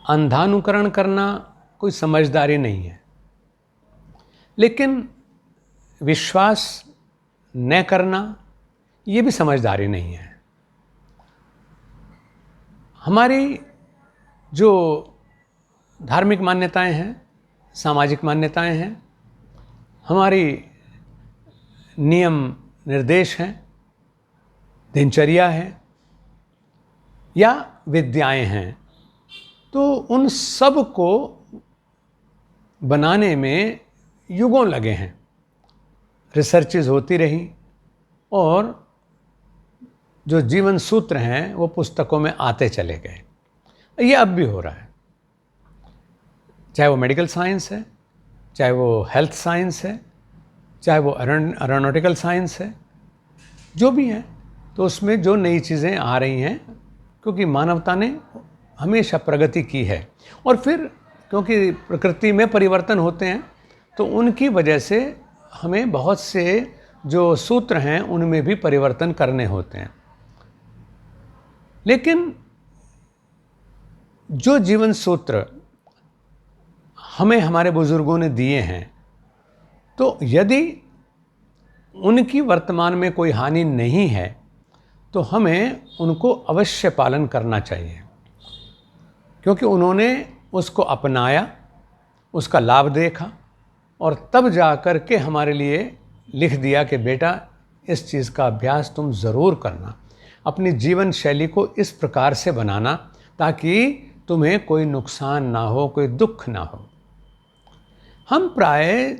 अंधानुकरण करना कोई समझदारी नहीं है, लेकिन विश्वास न करना ये भी समझदारी नहीं है। हमारी जो धार्मिक मान्यताएं हैं, सामाजिक मान्यताएं हैं, हमारी नियम निर्देश हैं, दिनचर्या है या विद्याएं हैं, तो उन सब को बनाने में युगों लगे हैं। रिसर्चेज होती रही और जो जीवन सूत्र हैं वो पुस्तकों में आते चले गए। ये अब भी हो रहा है, चाहे वो मेडिकल साइंस है, चाहे वो हेल्थ साइंस है, चाहे वो एरोनॉटिकल साइंस है, जो भी है, तो उसमें जो नई चीज़ें आ रही हैं, क्योंकि मानवता ने हमेशा प्रगति की है और फिर क्योंकि प्रकृति में परिवर्तन होते हैं तो उनकी वजह से हमें बहुत से जो सूत्र हैं उनमें भी परिवर्तन करने होते हैं। लेकिन जो जीवन सूत्र हमें हमारे बुजुर्गों ने दिए हैं, तो यदि उनकी वर्तमान में कोई हानि नहीं है तो हमें उनको अवश्य पालन करना चाहिए, क्योंकि उन्होंने उसको अपनाया, उसका लाभ देखा और तब जा कर के हमारे लिए लिख दिया कि बेटा इस चीज़ का अभ्यास तुम ज़रूर करना, अपनी जीवन शैली को इस प्रकार से बनाना ताकि तुम्हें कोई नुकसान ना हो, कोई दुख ना हो। हम प्राय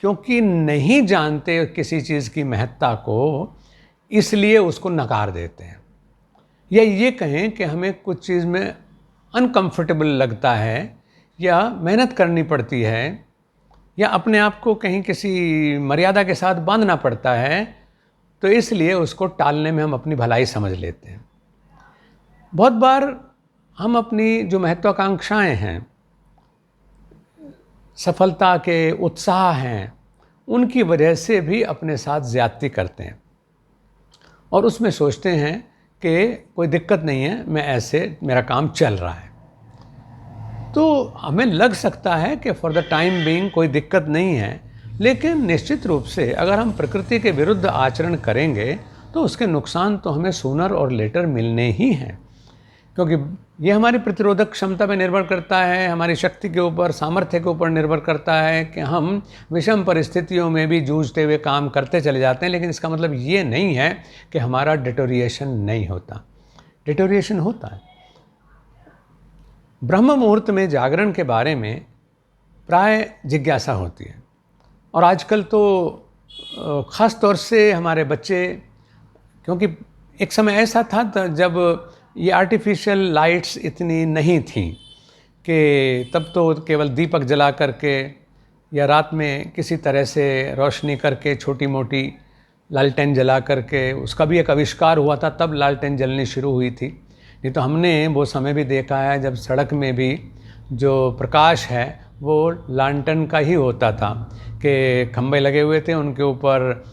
क्योंकि नहीं जानते किसी चीज़ की महत्ता को, इसलिए उसको नकार देते हैं, या ये कहें कि हमें कुछ चीज़ में अनकंफर्टेबल लगता है या मेहनत करनी पड़ती है या अपने आप को कहीं किसी मर्यादा के साथ बांधना पड़ता है, तो इसलिए उसको टालने में हम अपनी भलाई समझ लेते हैं। बहुत बार हम अपनी जो महत्वाकांक्षाएं हैं, सफलता के उत्साह हैं, उनकी वजह से भी अपने साथ ज़्यादती करते हैं और उसमें सोचते हैं कि कोई दिक्कत नहीं है, मैं ऐसे मेरा काम चल रहा है। तो हमें लग सकता है कि फॉर द टाइम बीइंग कोई दिक्कत नहीं है, लेकिन निश्चित रूप से अगर हम प्रकृति के विरुद्ध आचरण करेंगे तो उसके नुकसान तो हमें सूनर और लेटर मिलने ही हैं, क्योंकि ये हमारी प्रतिरोधक क्षमता पर निर्भर करता है, हमारी शक्ति के ऊपर, सामर्थ्य के ऊपर निर्भर करता है कि हम विषम परिस्थितियों में भी जूझते हुए काम करते चले जाते हैं। लेकिन इसका मतलब ये नहीं है कि हमारा डिटोरिएशन नहीं होता, डिटोरिएशन होता है। ब्रह्म मुहूर्त में जागरण के बारे में प्राय जिज्ञासा होती है और आजकल तो ख़ास तौर से हमारे बच्चे, क्योंकि एक समय ऐसा था जब ये आर्टिफिशियल लाइट्स इतनी नहीं थी कि तब तो केवल दीपक जला करके या रात में किसी तरह से रोशनी करके छोटी मोटी लालटेन जला करके, उसका भी एक आविष्कार हुआ था, तब लालटेन जलनी शुरू हुई थी। नहीं तो हमने वो समय भी देखा है जब सड़क में भी जो प्रकाश है वो लालटेन का ही होता था कि खंभे लगे हुए थे, उनके ऊपर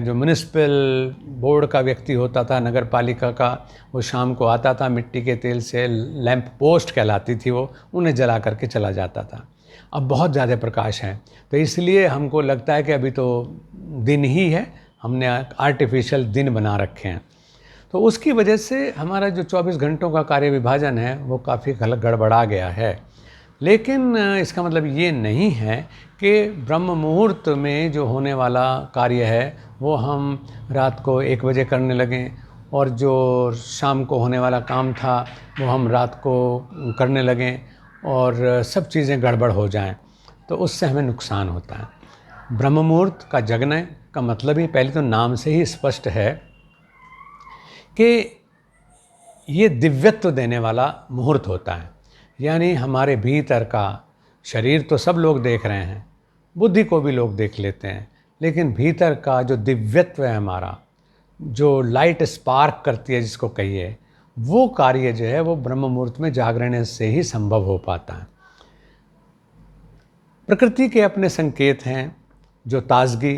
जो म्युनिसिपल बोर्ड का व्यक्ति होता था, नगर पालिका का, वो शाम को आता था, मिट्टी के तेल से लैंप पोस्ट कहलाती थी वो, उन्हें जला करके चला जाता था। अब बहुत ज़्यादा प्रकाश है तो इसलिए हमको लगता है कि अभी तो दिन ही है, हमने आर्टिफिशियल दिन बना रखे हैं। तो उसकी वजह से हमारा जो 24 घंटों का कार्य विभाजन है वो काफ़ी गड़बड़ा गया है। लेकिन इसका मतलब ये नहीं है कि ब्रह्म मुहूर्त में जो होने वाला कार्य है वो हम रात को 1 बजे करने लगें और जो शाम को होने वाला काम था वो हम रात को करने लगें और सब चीज़ें गड़बड़ हो जाएं, तो उससे हमें नुकसान होता है। ब्रह्म मुहूर्त का जगने का मतलब ही पहले तो नाम से ही स्पष्ट है कि ये दिव्यत्व देने वाला मुहूर्त होता है, यानी हमारे भीतर का, शरीर तो सब लोग देख रहे हैं, बुद्धि को भी लोग देख लेते हैं, लेकिन भीतर का जो दिव्यत्व है हमारा, जो लाइट स्पार्क करती है जिसको कहिए, वो कार्य जो है वो ब्रह्म मुहूर्त में जागरण से ही संभव हो पाता है। प्रकृति के अपने संकेत हैं, जो ताजगी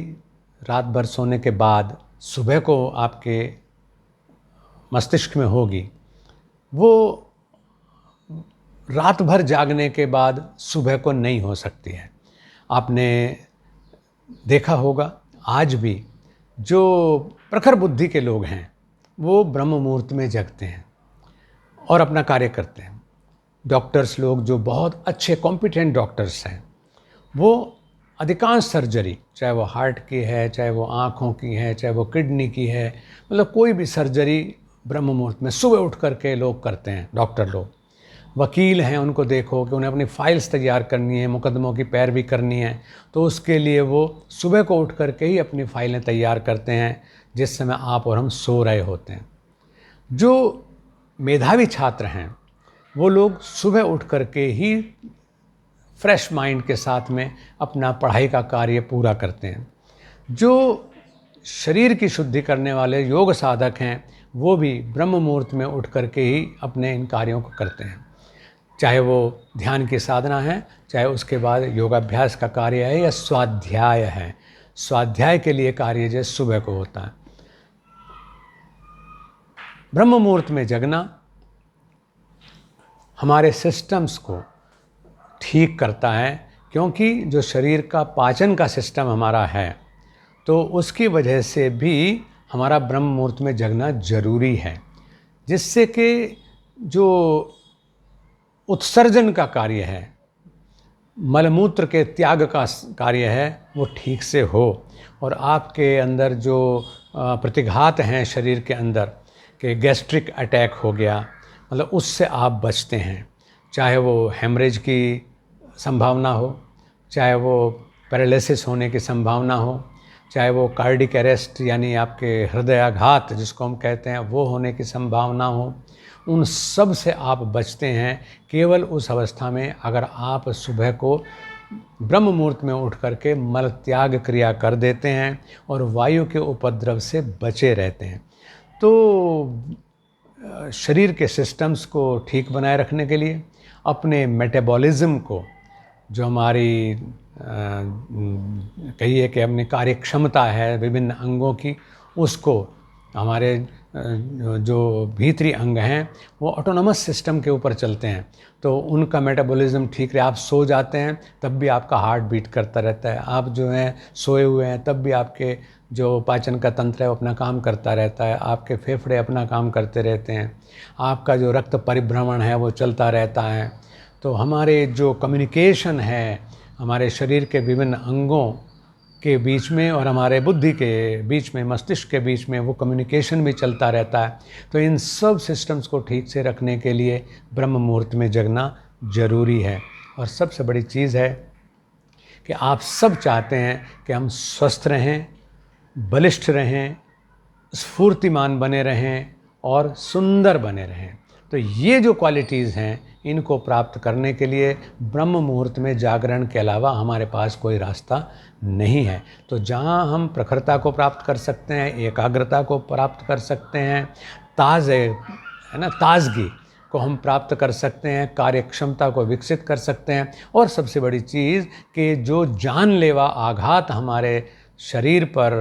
रात भर सोने के बाद सुबह को आपके मस्तिष्क में होगी, वो रात भर जागने के बाद सुबह को नहीं हो सकती है। आपने देखा होगा आज भी जो प्रखर बुद्धि के लोग हैं वो ब्रह्म मुहूर्त में जगते हैं और अपना कार्य करते हैं। डॉक्टर्स लोग जो बहुत अच्छे कॉम्पिटेंट डॉक्टर्स हैं वो अधिकांश सर्जरी, चाहे वो हार्ट की है, चाहे वो आँखों की है, चाहे वो किडनी की है, मतलब कोई भी सर्जरी ब्रह्म मुहूर्त में सुबह उठ करके लोग करते हैं। डॉक्टर लोग, वकील हैं, उनको देखो कि उन्हें अपनी फाइल्स तैयार करनी है, मुकदमों की पैरवी करनी है, तो उसके लिए वो सुबह को उठ करके ही अपनी फाइलें तैयार करते हैं जिस समय आप और हम सो रहे होते हैं। जो मेधावी छात्र हैं वो लोग सुबह उठ करके ही फ्रेश माइंड के साथ में अपना पढ़ाई का कार्य पूरा करते हैं। जो शरीर की शुद्धि करने वाले योग साधक हैं वो भी ब्रह्म मुहूर्त में उठ करके ही अपने इन कार्यों को करते हैं, चाहे वो ध्यान की साधना है, चाहे उसके बाद योगाभ्यास का कार्य है या स्वाध्याय है। स्वाध्याय के लिए कार्य जो सुबह को होता है। ब्रह्म मुहूर्त में जगना हमारे सिस्टम्स को ठीक करता है, क्योंकि जो शरीर का पाचन का सिस्टम हमारा है तो उसकी वजह से भी हमारा ब्रह्म मुहूर्त में जगना जरूरी है, जिससे कि जो उत्सर्जन का कार्य है, मलमूत्र के त्याग का कार्य है, वो ठीक से हो और आपके अंदर जो प्रतिघात हैं शरीर के अंदर के गैस्ट्रिक अटैक हो गया, मतलब उससे आप बचते हैं। चाहे वो हेमरेज की संभावना हो, चाहे वो पैरालिसिस होने की संभावना हो, चाहे वो कार्डिक अरेस्ट यानी आपके हृदयाघात जिसको हम कहते हैं वो होने की संभावना हो, उन सब से आप बचते हैं केवल उस अवस्था में अगर आप सुबह को ब्रह्म मुहूर्त में उठ करके मल त्याग क्रिया कर देते हैं और वायु के उपद्रव से बचे रहते हैं। तो शरीर के सिस्टम्स को ठीक बनाए रखने के लिए, अपने मेटाबॉलिज्म को, जो हमारी कहिए कि अपनी कार्य क्षमता है विभिन्न अंगों की, उसको हमारे जो भीतरी अंग हैं वो ऑटोनोमस सिस्टम के ऊपर चलते हैं, तो उनका मेटाबॉलिज्म ठीक रहे। आप सो जाते हैं तब भी आपका हार्ट बीट करता रहता है, आप जो हैं सोए हुए हैं तब भी आपके जो पाचन का तंत्र है वो अपना काम करता रहता है, आपके फेफड़े अपना काम करते रहते हैं, आपका जो रक्त परिभ्रमण है वो चलता रहता है। तो हमारे जो कम्युनिकेशन है हमारे शरीर के विभिन्न अंगों के बीच में और हमारे बुद्धि के बीच में, मस्तिष्क के बीच में, वो कम्युनिकेशन भी चलता रहता है। तो इन सब सिस्टम्स को ठीक से रखने के लिए ब्रह्म मुहूर्त में जगना ज़रूरी है। और सबसे बड़ी चीज़ है कि आप सब चाहते हैं कि हम स्वस्थ रहें, बलिष्ठ रहें, स्फूर्तिमान बने रहें और सुंदर बने रहें। तो ये जो क्वालिटीज़ हैं इनको प्राप्त करने के लिए ब्रह्म मुहूर्त में जागरण के अलावा हमारे पास कोई रास्ता नहीं है। तो जहाँ हम प्रखरता को प्राप्त कर सकते हैं, एकाग्रता को प्राप्त कर सकते हैं, ताजगी को हम प्राप्त कर सकते हैं, कार्य क्षमता को विकसित कर सकते हैं, और सबसे बड़ी चीज़ कि जो जानलेवा आघात हमारे शरीर पर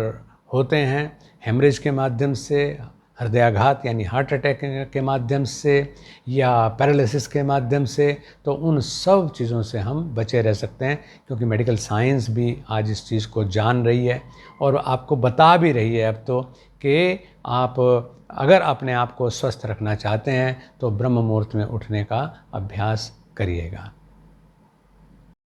होते हैं हेमरेज के माध्यम से, हृदयाघात यानी हार्ट अटैक के माध्यम से या पैरालिसिस के माध्यम से, तो उन सब चीज़ों से हम बचे रह सकते हैं, क्योंकि मेडिकल साइंस भी आज इस चीज़ को जान रही है और आपको बता भी रही है अब तो कि आप अगर अपने आप को स्वस्थ रखना चाहते हैं तो ब्रह्म मुहूर्त में उठने का अभ्यास करिएगा।